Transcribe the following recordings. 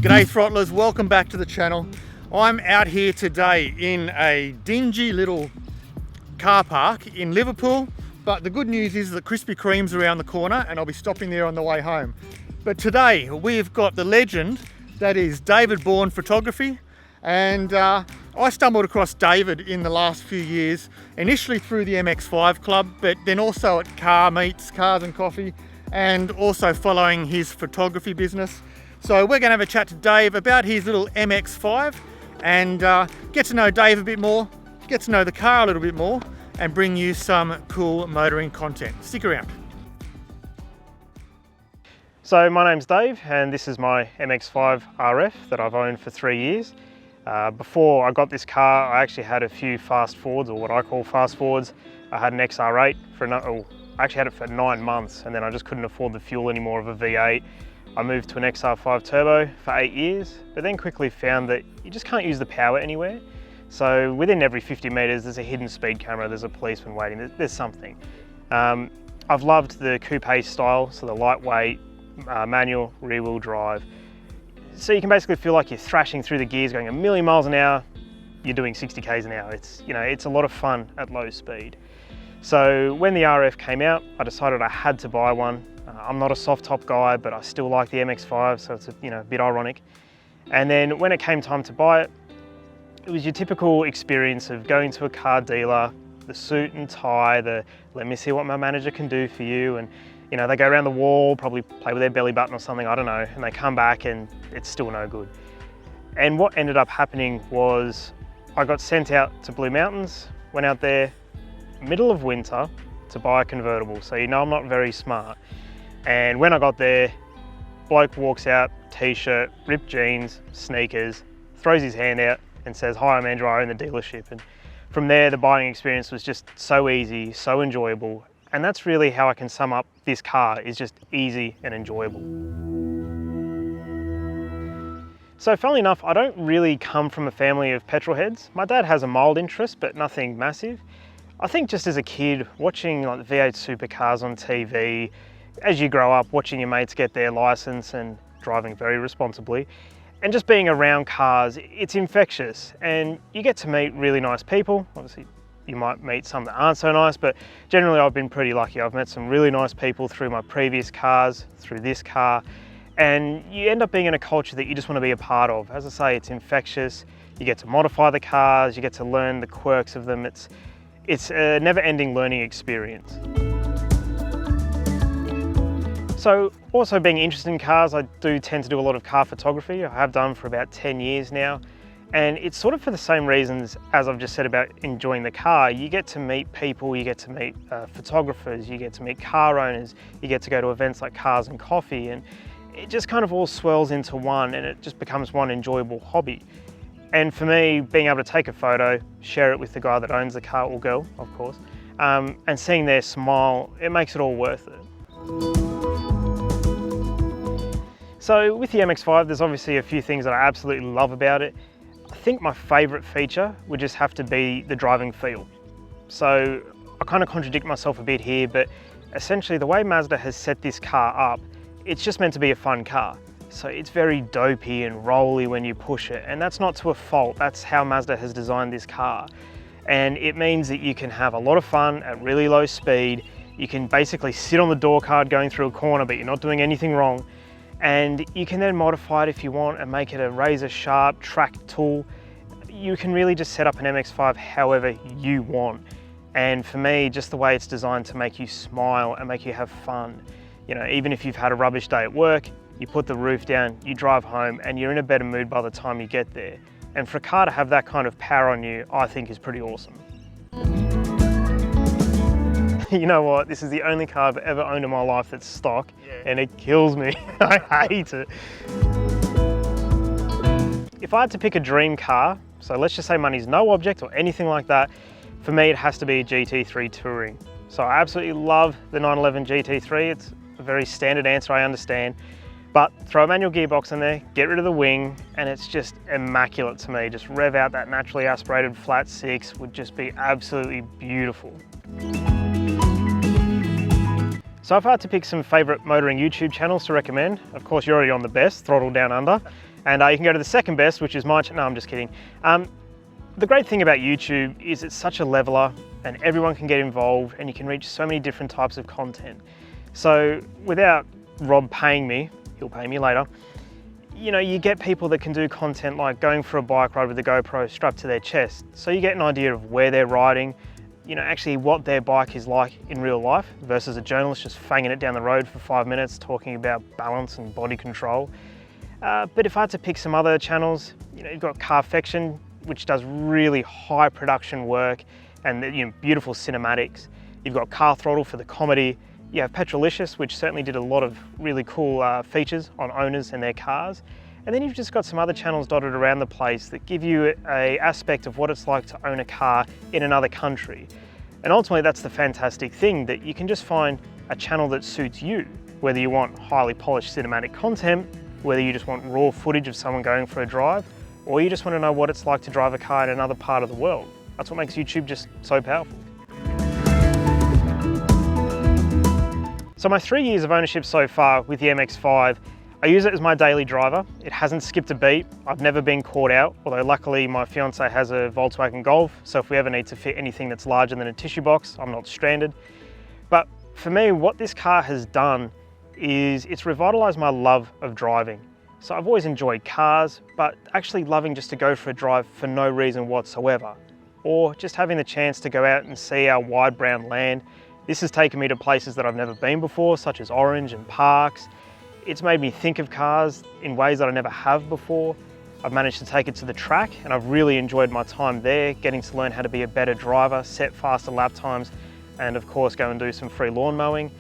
G'day throttlers, welcome back to the channel. I'm out here today in a dingy little car park in Liverpool, but the good news is that Krispy Kreme's around the corner and I'll be stopping there on the way home. But today we've got the legend that is David Bourne Photography, and I stumbled across David in the last few years, initially through the MX5 club, but then also at car meets, Cars and Coffee, and also following his photography business. So we're going to have a chat to Dave about his little MX5 and get to know Dave a bit more, get to know the car a little bit more, and bring you some cool motoring content. Stick around. So my name's Dave and this is my MX5 RF that I've owned for 3 years. Before I got this car, I actually had a few fast forwards, or what I call fast forwards. I had an XR8 I actually had it for 9 months, and then I just couldn't afford the fuel anymore of a V8. I moved to an XR5 Turbo for 8 years, but then quickly found that you just can't use the power anywhere. So within every 50 metres, there's a hidden speed camera, there's a policeman waiting, there's something. I've loved the coupe style, so the lightweight, manual, rear wheel drive. So you can basically feel like you're thrashing through the gears going a million miles an hour, you're doing 60 k's an hour. It's a lot of fun at low speed. So when the RF came out, I decided I had to buy one. I'm not a soft top guy, but I still like the MX5, so it's a bit ironic. And then when it came time to buy it, it was your typical experience of going to a car dealer, the suit and tie, the let me see what my manager can do for you, and they go around the wall, probably play with their belly button or something, I don't know, and they come back and it's still no good. And what ended up happening was I got sent out to Blue Mountains, went out there middle of winter to buy a convertible, so I'm not very smart. And when I got there, bloke walks out, t-shirt, ripped jeans, sneakers, throws his hand out and says, "Hi, I'm Andrew, I own the dealership." And from there, the buying experience was just so easy, so enjoyable. And that's really how I can sum up this car, is just easy and enjoyable. So funnily enough, I don't really come from a family of petrol heads. My dad has a mild interest, but nothing massive. I think just as a kid, watching like the V8 supercars on TV, as you grow up, watching your mates get their license and driving very responsibly, and just being around cars, it's infectious. And you get to meet really nice people. Obviously, you might meet some that aren't so nice, but generally I've been pretty lucky. I've met some really nice people through my previous cars, through this car, and you end up being in a culture that you just want to be a part of. As I say, it's infectious. You get to modify the cars, you get to learn the quirks of them. It's a never-ending learning experience. So also being interested in cars, I do tend to do a lot of car photography. I have done for about 10 years now. And it's sort of for the same reasons as I've just said about enjoying the car. You get to meet people, you get to meet photographers, you get to meet car owners, you get to go to events like Cars and Coffee, and it just kind of all swirls into one and it just becomes one enjoyable hobby. And for me, being able to take a photo, share it with the guy that owns the car, or girl, of course, and seeing their smile, it makes it all worth it. So with the MX5, there's obviously a few things that I absolutely love about it. I think my favourite feature would just have to be the driving feel. So I kind of contradict myself a bit here, but essentially the way Mazda has set this car up, it's just meant to be a fun car. So it's very dopey and rolly when you push it, and that's not to a fault. That's how Mazda has designed this car. And it means that you can have a lot of fun at really low speed. You can basically sit on the door card going through a corner, but you're not doing anything wrong. And you can then modify it if you want and make it a razor sharp track tool. You can really just set up an MX5 however you want. And for me, just the way it's designed to make you smile and make you have fun. Even if you've had a rubbish day at work, you put the roof down, you drive home, and you're in a better mood by the time you get there. And for a car to have that kind of power on you, I think is pretty awesome. You know what? This is the only car I've ever owned in my life that's stock, and it kills me. I hate it. If I had to pick a dream car, so let's just say money's no object or anything like that, for me it has to be a GT3 Touring. So I absolutely love the 911 GT3. It's a very standard answer, I understand. But throw a manual gearbox in there, get rid of the wing, and it's just immaculate to me. Just rev out that naturally aspirated flat six would just be absolutely beautiful. So if I had to pick some favourite motoring YouTube channels to recommend, of course you're already on the best, Throttle Downunder. And you can go to the second best, which is my channel. No, I'm just kidding. The great thing about YouTube is it's such a leveler and everyone can get involved and you can reach so many different types of content. So without Rob paying me, he'll pay me later, you know, you get people that can do content like going for a bike ride with a GoPro strapped to their chest. So you get an idea of where they're riding, you know, actually what their bike is like in real life versus a journalist just fanging it down the road for 5 minutes talking about balance and body control. But if I had to pick some other channels, you know, you've got Carfection, which does really high production work and, you know, beautiful cinematics. You've got Car Throttle for the comedy. You have Petrolicious, which certainly did a lot of really cool features on owners and their cars. And then you've just got some other channels dotted around the place that give you an aspect of what it's like to own a car in another country. And ultimately that's the fantastic thing, that you can just find a channel that suits you, whether you want highly polished cinematic content, whether you just want raw footage of someone going for a drive, or you just want to know what it's like to drive a car in another part of the world. That's what makes YouTube just so powerful. So my 3 years of ownership so far with the MX-5, I use it as my daily driver. It hasn't skipped a beat. I've never been caught out, although luckily my fiance has a Volkswagen Golf, so if we ever need to fit anything that's larger than a tissue box, I'm not stranded. But for me, what this car has done is it's revitalized my love of driving. So I've always enjoyed cars, but actually loving just to go for a drive for no reason whatsoever, or just having the chance to go out and see our wide brown land. This has taken me to places that I've never been before, such as Orange and parks. It's made me think of cars in ways that I never have before. I've managed to take it to the track and I've really enjoyed my time there, getting to learn how to be a better driver, set faster lap times, and of course go and do some free lawn mowing.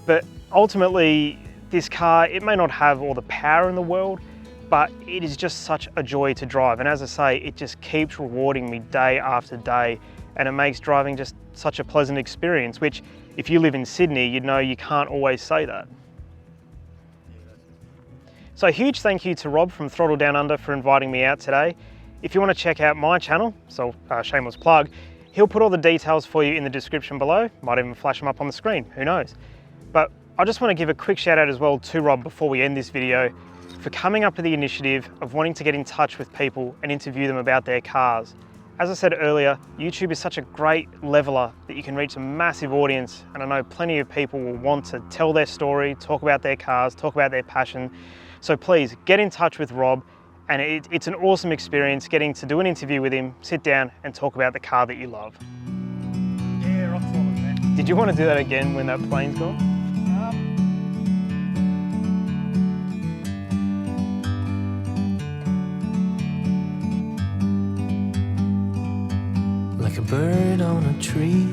But ultimately, this car, it may not have all the power in the world, but it is just such a joy to drive. And as I say, it just keeps rewarding me day after day, and it makes driving just such a pleasant experience, which if you live in Sydney, you'd know you can't always say that. So a huge thank you to Rob from Throttle Downunder for inviting me out today. If you want to check out my channel, so shameless plug, he'll put all the details for you in the description below. Might even flash them up on the screen, who knows. But I just want to give a quick shout out as well to Rob before we end this video for coming up with the initiative of wanting to get in touch with people and interview them about their cars. As I said earlier, YouTube is such a great leveler that you can reach a massive audience, and I know plenty of people will want to tell their story, talk about their cars, talk about their passion. So please get in touch with Rob, and it's an awesome experience getting to do an interview with him, sit down and talk about the car that you love. Yeah, rock solid, man. Did you want to do that again when that plane's gone? Like a bird on a tree,